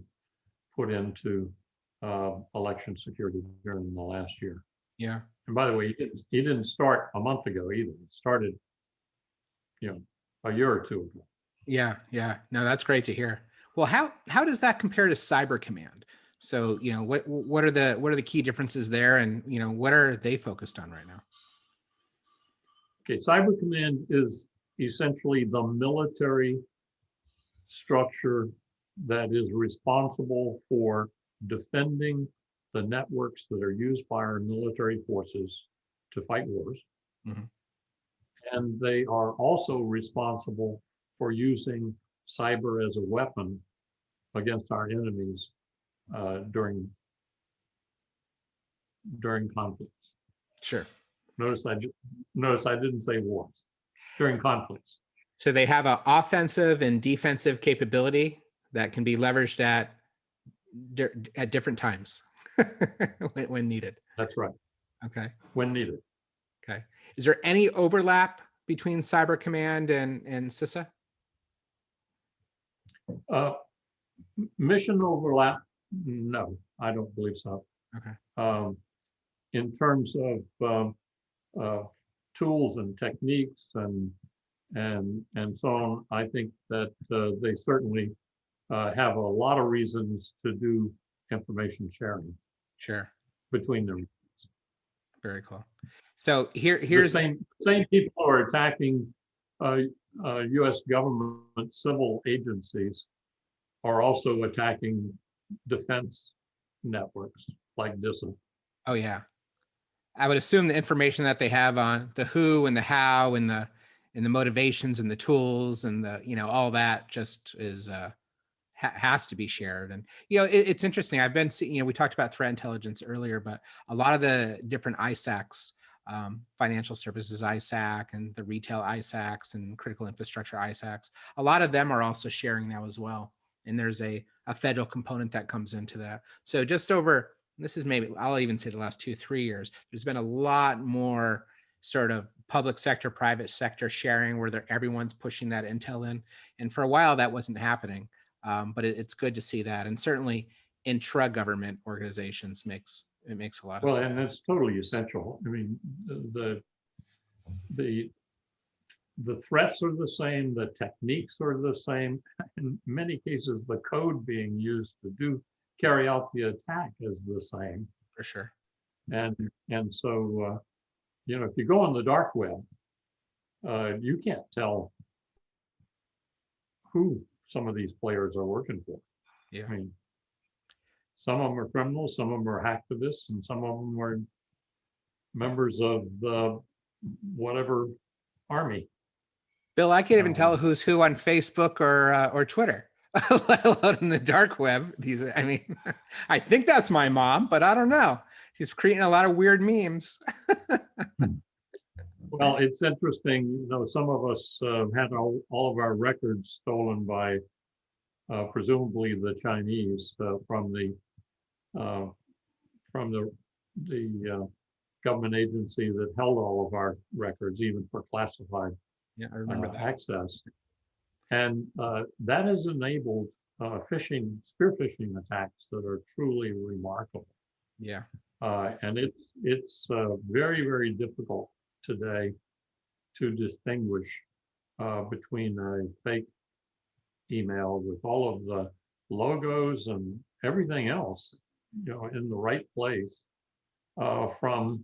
put into election security during the last year. Yeah. And by the way, he didn't start a month ago either. It started, a year or two ago. Yeah. Yeah. No, that's great to hear. Well, how does that compare to Cyber Command? So, what are the key differences there, and what are they focused on right now? Okay, Cyber Command is essentially the military structure that is responsible for defending the networks that are used by our military forces to fight wars. Mm-hmm. And they are also responsible for using cyber as a weapon against our enemies during conflicts. Sure. Notice I didn't say wars. During conflicts. So they have an offensive and defensive capability that can be leveraged at different times when needed. That's right. Okay. When needed. Okay. Is there any overlap between Cyber Command and CISA? Mission overlap? No, I don't believe so. Okay. In terms of tools and techniques and so on, I think that they certainly have a lot of reasons to do information sharing. Sure. Between them. Very cool. So here's the same people who are attacking U.S. government civil agencies are also attacking defense networks like DISA. Oh yeah. I would assume the information that they have on the who and the how and the motivations and the tools and the all that just is has to be shared. And it's interesting. I've been seeing, we talked about threat intelligence earlier, but a lot of the different ISACs, financial services ISAC and the retail ISACs and critical infrastructure ISACs, a lot of them are also sharing now as well. And there's a federal component that comes into that. So just over, this is maybe, I'll even say the last 2-3 years, there's been a lot more sort of public sector, private sector sharing where everyone's pushing that intel in. And for a while that wasn't happening. But it's good to see that. And certainly intra-government organizations makes a lot of sense. Well, and it's totally essential. I mean, the threats are the same, the techniques are the same. In many cases, the code being used to carry out the attack is the same. For sure. And so, if you go on the dark web, you can't tell who some of these players are working for. Yeah. I mean, some of them are criminals, some of them are hacktivists, and some of them are members of the whatever army. Bill, I can't even tell who's who on Facebook or Twitter. let alone in the dark web. I mean, I think that's my mom, but I don't know. She's creating a lot of weird memes. Well, it's interesting, some of us had all of our records stolen by presumably the Chinese uh, from the government agency that held all of our records, even for classified Yeah, I remember that. access. And that has enabled spear phishing attacks that are truly remarkable. Yeah. And it's very, very difficult today to distinguish between a fake email with all of the logos and everything else, in the right place, from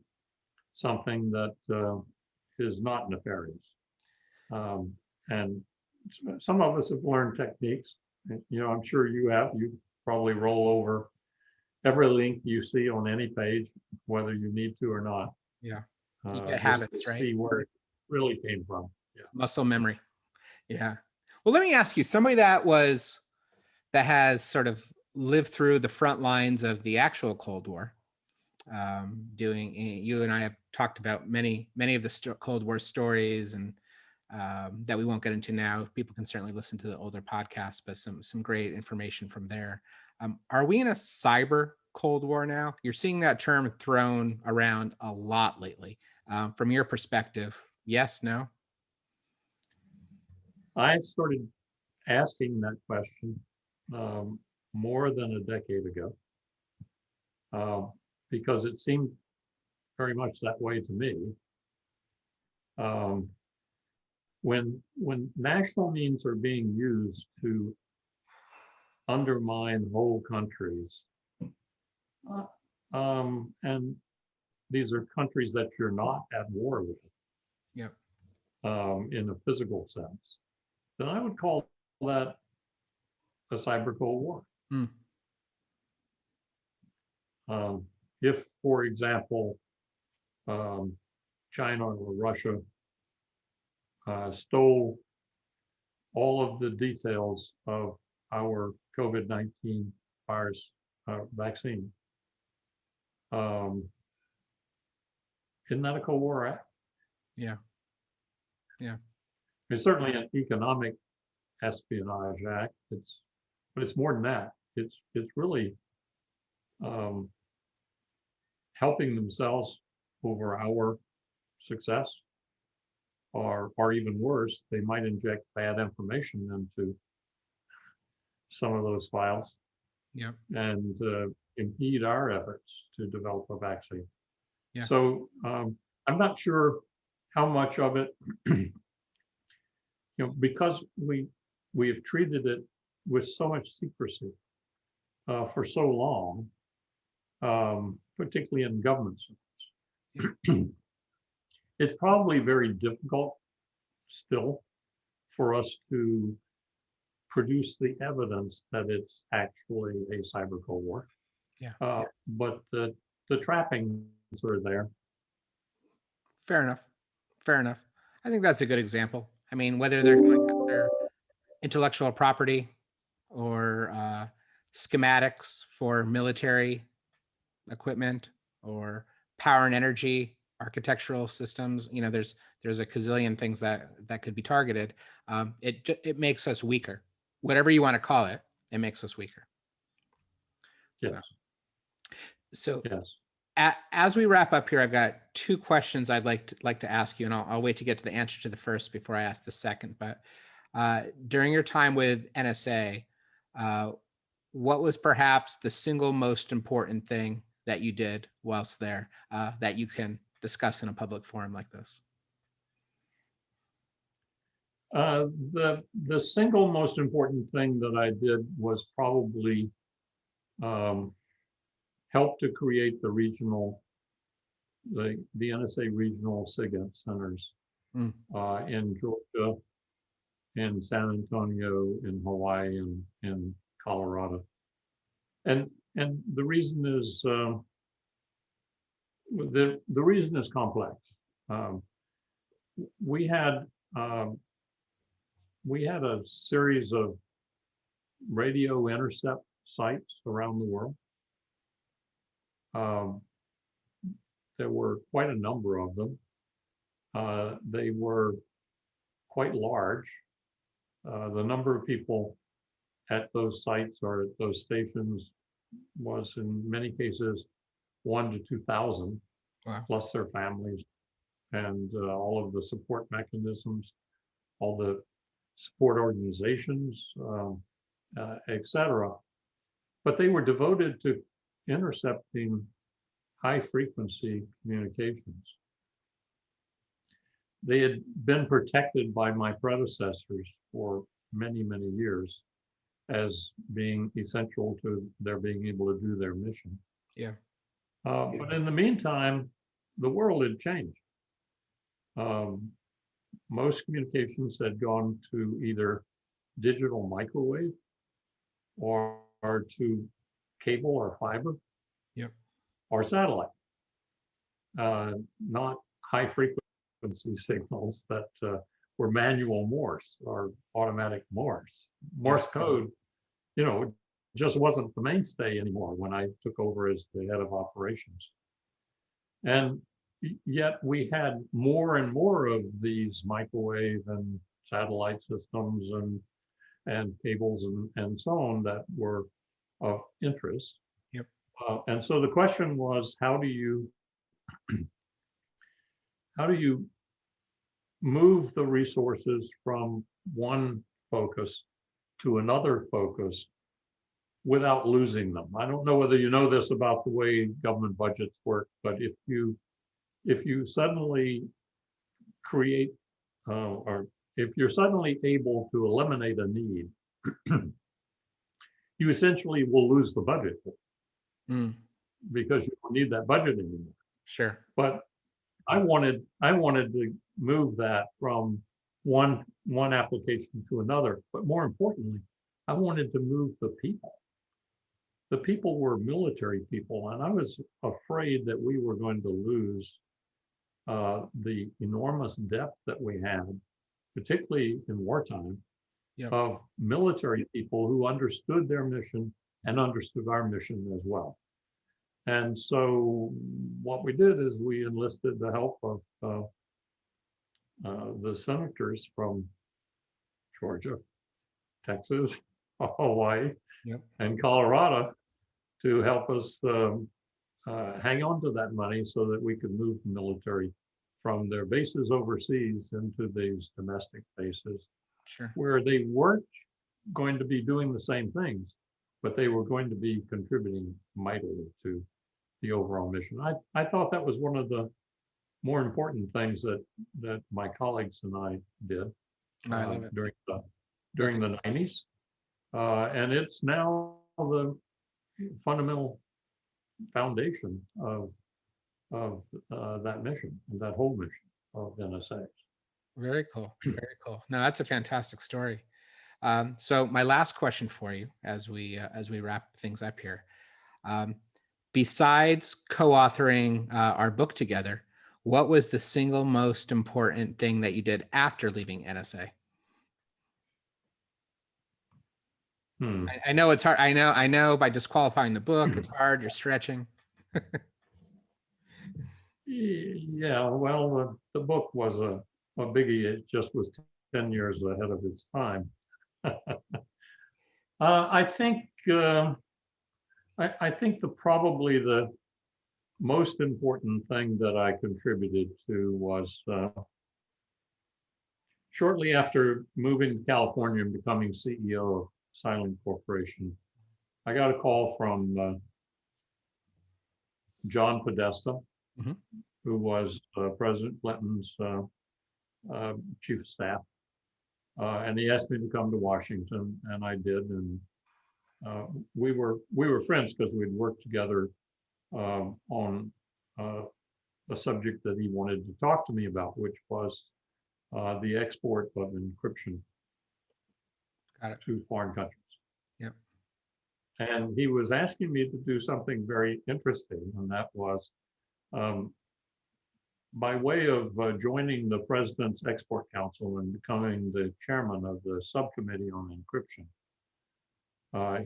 something that is not nefarious. And some of us have learned techniques. I'm sure you have. You probably roll over every link you see on any page, whether you need to or not. Yeah. You get Just habits, to right? see where it really came from. Yeah. Muscle memory. Yeah. Well, let me ask you, somebody that has sort of lived through the front lines of the actual Cold War. You and I have talked about many of the Cold War stories, and that we won't get into now. People can certainly listen to the older podcasts, but some great information from there. Are we in a cyber Cold War now? You're seeing that term thrown around a lot lately. From your perspective, yes, no? I started asking that question more than a decade ago, because it seemed very much that way to me. When national means are being used to undermine whole countries, and these are countries that you're not at war with, Yeah. in a physical sense, then I would call that a cyber Cold War. Mm. If, for example, China or Russia stole all of the details of our COVID-19 virus vaccine, isn't that a Cold War act? Yeah. Yeah. It's certainly an economic espionage act. But it's more than that. It's really helping themselves over our success, or even worse, they might inject bad information into some of those files, Yeah. and impede our efforts to develop a vaccine. Yeah. So I'm not sure how much of it, because we have treated it with so much secrecy for so long, particularly in government circles. It's probably very difficult still for us to produce the evidence that it's actually a cyber Cold War. Yeah. But the trappings are there. Fair enough. Fair enough. I think that's a good example. I mean, whether they're going after intellectual property or schematics for military equipment or power and energy, architectural systems, there's a gazillion things that could be targeted. It makes us weaker. Whatever you want to call it, it makes us weaker. Yes. So yes. As we wrap up here, I've got two questions I'd like to ask you, and I'll wait to get to the answer to the first before I ask the second. But during your time with NSA, what was perhaps the single most important thing that you did whilst there that you can discuss in a public forum like this? The single most important thing that I did was probably help to create the NSA regional SIGINT centers in Georgia, in San Antonio, in Hawaii, and in Colorado. And the reason is the reason is complex. We had a series of radio intercept sites around the world. There were quite a number of them. They were quite large. The number of people at those sites or at those stations was in many cases 1,000 to 2,000, Wow. plus their families and all of the support mechanisms, all the support organizations, etc. But they were devoted to intercepting high frequency communications. They had been protected by my predecessors for many, many years as being essential to their being able to do their mission. Yeah. But in the meantime, the world had changed. Most communications had gone to either digital microwave or to cable or fiber. Yep. Or satellite, not high frequency signals that were manual Morse or automatic Morse. Morse code, just wasn't the mainstay anymore when I took over as the head of operations. And yet we had more and more of these microwave and satellite systems and cables and so on that were of interest. Yep. And so the question was, how do you move the resources from one focus to another focus without losing them? I don't know whether you know this about the way government budgets work, but if you suddenly create or if you're suddenly able to eliminate a need, you essentially will lose the budget because you don't need that budget anymore. Sure. But I wanted to move that from one application to another. But more importantly, I wanted to move the people. The people were military people, and I was afraid that we were going to lose the enormous depth that we had, particularly in wartime, of military people who understood their mission and understood our mission as well. And so what we did is we enlisted the help of the senators from Georgia, Texas, Hawaii, and Colorado to help us hang on to that money so that we could move the military from their bases overseas into these domestic bases, where they weren't going to be doing the same things, but they were going to be contributing mightily to the overall mission. I thought that was one of the more important things that my colleagues and I did during the 90s. And it's now the fundamental foundation of that mission and that whole mission of NSA. Very cool. Very cool. No, that's a fantastic story. So my last question for you, as we wrap things up here, besides co-authoring our book together, what was the single most important thing that you did after leaving NSA? I know it's hard. I know by disqualifying the book, it's hard. You're stretching. Yeah, well, the book was a biggie. It just was 10 years ahead of its time. I think probably the most important thing that I contributed to was shortly after moving to California and becoming CEO of Cylink Corporation, I got a call from John Podesta, who was President Clinton's chief of staff. And he asked me to come to Washington, and I did. And we were friends because we'd worked together on a subject that he wanted to talk to me about, which was the export of encryption to foreign countries. Yep. And he was asking me to do something very interesting, and that was by way of joining the President's Export Council and becoming the chairman of the subcommittee on encryption.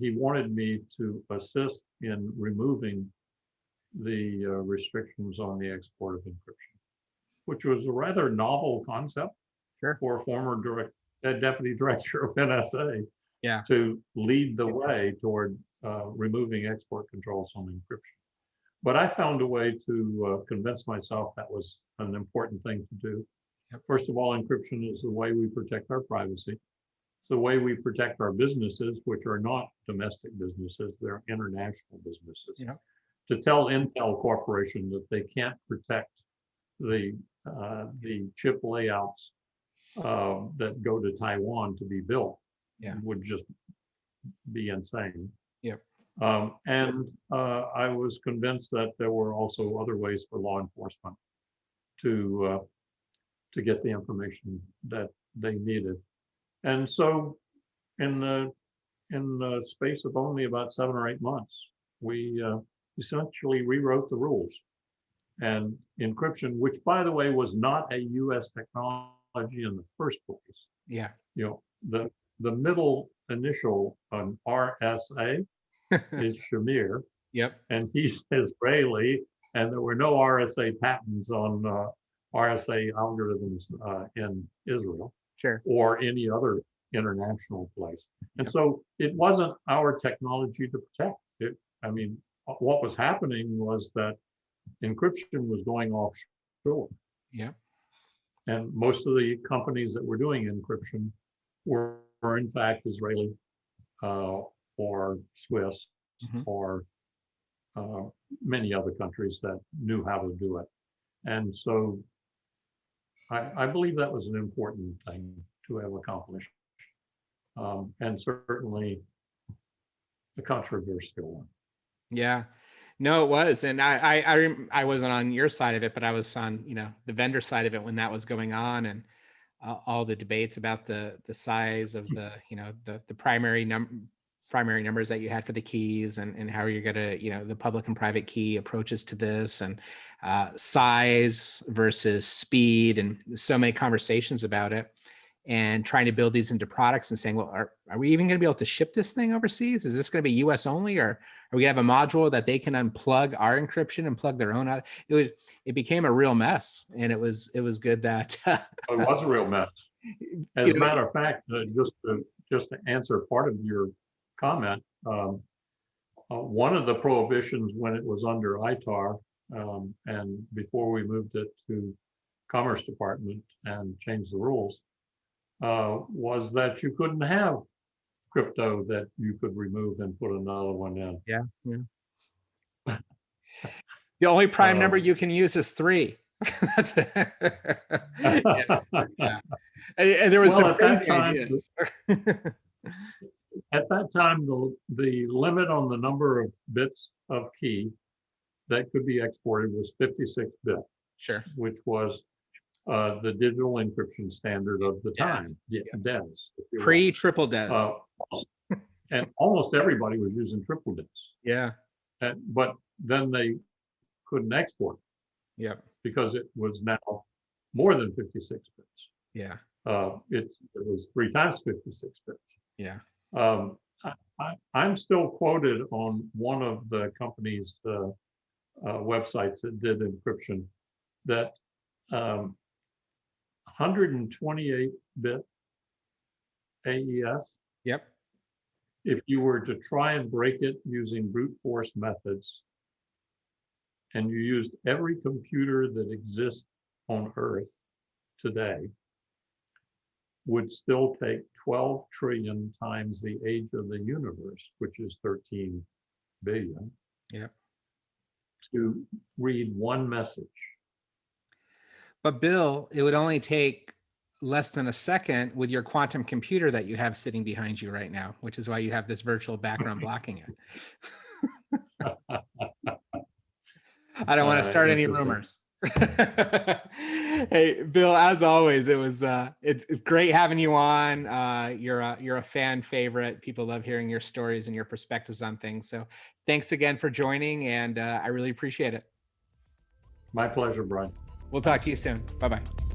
he wanted me to assist in removing the restrictions on the export of encryption, which was a rather novel concept for a former deputy director of NSA to lead the way toward removing export controls on encryption. But I found a way to convince myself that was an important thing to do. First of all, encryption is the way we protect our privacy. It's the way we protect our businesses, which are not domestic businesses, they're international businesses. To tell Intel Corporation that they can't protect the chip layouts that go to Taiwan to be built would just be insane. And I was convinced that there were also other ways for law enforcement to get the information that they needed. And so in the space of only about 7 or 8 months, we essentially rewrote the rules. And encryption, which by the way was not a US technology in the first place. The middle initial on RSA is Shamir. And he's Israeli, and there were no RSA patents on RSA algorithms in Israel or any other international place. And so it wasn't our technology to protect it. I mean, what was happening was that encryption was going offshore. And most of the companies that were doing encryption were in fact Israeli or Swiss or many other countries that knew how to do it. And so I believe that was an important thing to have accomplished. And certainly a controversial one. No, it was. And I wasn't on your side of it, but I was on, the vendor side of it when that was going on, and all the debates about the size of the primary numbers that you had for the keys, and how you're going to, the public and private key approaches to this, and size versus speed, and so many conversations about it, and trying to build these into products and saying, well, are we even going to be able to ship this thing overseas? Is this going to be US only, or are we going to have a module that they can unplug our encryption and plug their own out? It became a real mess, and it was good that it was a real mess. As a matter of fact, just to answer part of your comment, one of the prohibitions when it was under ITAR, and before we moved it to Commerce Department and changed the rules, was that you couldn't have crypto that you could remove and put another one in. The only prime number you can use is 3. That's it. And there was some crazy ideas. At that time, the limit on the number of bits of key that could be exported was 56 bit. Which was the digital encryption standard of the time, DES. Pre-triple DES. And almost everybody was using triple DES. But then they couldn't export it. Because it was now more than 56 bits. It was 3 times 56 bits. I'm still quoted on one of the company's websites that did encryption that 128-bit AES. If you were to try and break it using brute force methods, and you used every computer that exists on Earth today, would still take 12 trillion times the age of the universe, which is 13 billion, to read one message. But Bill, it would only take less than a second with your quantum computer that you have sitting behind you right now, which is why you have this virtual background blocking it. I don't want to start any rumors. Hey, Bill, as always, it's great having you on. You're a fan favorite. People love hearing your stories and your perspectives on things. So thanks again for joining, and I really appreciate it. My pleasure, Brian. We'll talk to you soon. Bye-bye.